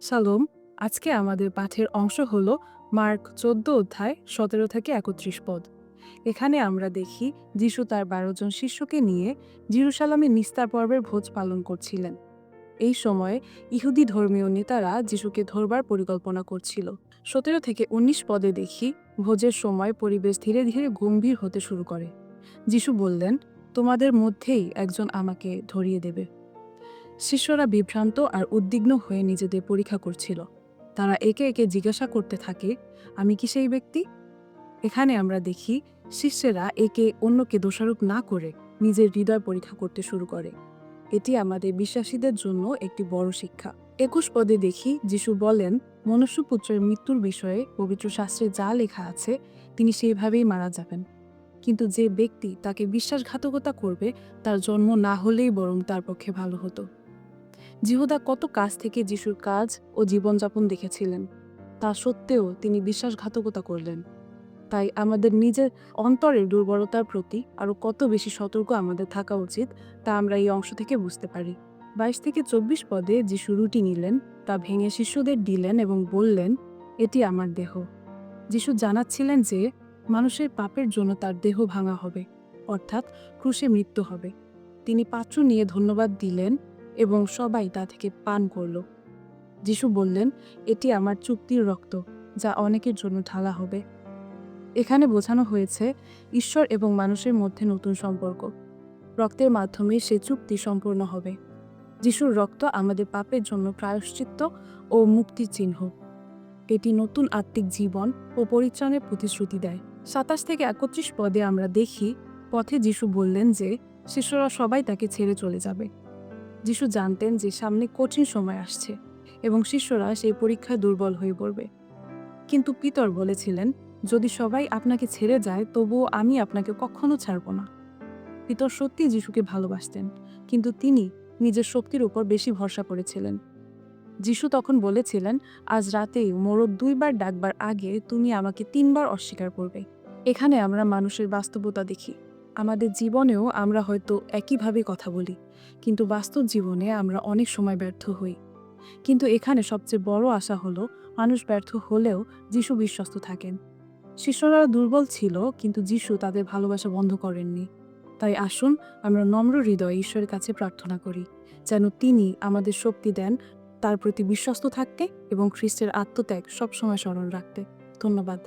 শালোম। আজকে আমাদের পাঠের অংশ হলো মার্ক 14 অধ্যায় 17 থেকে 31 পদ। এখানে আমরা দেখি যিশু তার 12 জন শিষ্যকে নিয়ে জেরুসালেমে নিস্তার পর্বের ভোজ পালন করছিলেন। এই সময়ে ইহুদি ধর্মীয় নেতারা যিশুকে ধরবার পরিকল্পনা করছিল। 17 থেকে 19 পদে দেখি ভোজের সময় পরিবেশ ধীরে ধীরে গম্ভীর হতে শুরু করে। যিশু বললেন, তোমাদের মধ্যেই একজন আমাকে ধরিয়ে দেবে। শিষ্যরা বিভ্রান্ত আর উদ্বিগ্ন হয়ে নিজেদের পরীক্ষা করছিল। তারা একে একে জিজ্ঞাসা করতে থাকে, আমি কি সেই ব্যক্তি? এখানে আমরা দেখি শিষ্যেরা একে অন্যকে দোষারোপ না করে নিজের হৃদয় পরীক্ষা করতে শুরু করে। এটি আমাদের বিশ্বাসীদের জন্য একটি বড় শিক্ষা। 21 পদে দেখি যিশু বলেন, মনুষ্যপুত্রের মৃত্যুর বিষয়ে পবিত্র শাস্ত্রে যা লেখা আছে তিনি সেইভাবেই মারা যাবেন। কিন্তু যে ব্যক্তি তাকে বিশ্বাসঘাতকতা করবে তার জন্ম না হলেই বরং তার পক্ষে ভালো হতো। জিহুদা কত কাছ থেকে যিশুর কাজ ও জীবনযাপন দেখেছিলেন, তা সত্ত্বেও তিনি বিশ্বাসঘাতকতা করলেন। তাই আমাদের নিজের অন্তরের দুর্বলতার প্রতি আরও কত বেশি সতর্ক আমাদের থাকা উচিত তা আমরা এই অংশ থেকে বুঝতে পারি। 22 থেকে 24 পদে যিশু রুটি নিলেন, তা ভেঙে শিষ্যদের দিলেন এবং বললেন, এটি আমার দেহ। যিশু জানাচ্ছিলেন যে মানুষের পাপের জন্য তার দেহ ভাঙা হবে, অর্থাৎ ক্রুশে মৃত্যু হবে। তিনি পাত্র নিয়ে ধন্যবাদ দিলেন এবং সবাই তা থেকে পান করল। যিশু বললেন, এটি আমার চুক্তির রক্ত, যা অনেকের জন্য ঢালা হবে। এখানে বোঝানো হয়েছে ঈশ্বর এবং মানুষের মধ্যে নতুন সম্পর্ক। রক্তের মাধ্যমে সে চুক্তি সম্পূর্ণ হবে। যিশুর রক্ত আমাদের পাপের জন্য প্রায়শ্চিত্ত ও মুক্তির চিহ্ন। এটি নতুন আত্মিক জীবন ও পরিত্রাণের প্রতিশ্রুতি দেয়। 27 থেকে 31 পদে আমরা দেখি পথে যিশু বললেন যে শিষ্যরা সবাই তাকে ছেড়ে চলে যাবে। যিশু জানতেন যে সামনে কঠিন সময় আসছে এবং শিষ্যরা সেই পরীক্ষায় দুর্বল হয়ে পড়বে। কিন্তু পিতর বলেছিলেন, যদি সবাই আপনাকে ছেড়ে যায় তবুও আমি আপনাকে কখনো ছাড়ব না। পিতর সত্যি যিশুকে ভালোবাসতেন, কিন্তু তিনি নিজের শক্তির উপর বেশি ভরসা করেছিলেন। যিশু তখন বলেছিলেন, আজ রাতেই মোরগ 2 বার ডাকবার আগে তুমি আমাকে 3 বার অস্বীকার করবে। এখানে আমরা মানুষের বাস্তবতা দেখি। আমাদের জীবনেও আমরা হয়তো একইভাবে কথা বলি, কিন্তু বাস্তব জীবনে আমরা অনেক সময় ব্যর্থ হই। কিন্তু এখানে সবচেয়ে বড় আশা হলো মানুষ ব্যর্থ হলেও যিশু বিশ্বস্ত থাকেন। শিষ্যরা দুর্বল ছিল, কিন্তু যিশু তাদের ভালোবাসা বন্ধ করেননি। তাই আসুন আমরা নম্র হৃদয়ে ঈশ্বরের কাছে প্রার্থনা করি, যেন তিনি আমাদের শক্তি দেন তার প্রতি বিশ্বস্ত থাকতে এবং খ্রিস্টের আত্মত্যাগ সবসময় স্মরণ রাখতে। ধন্যবাদ।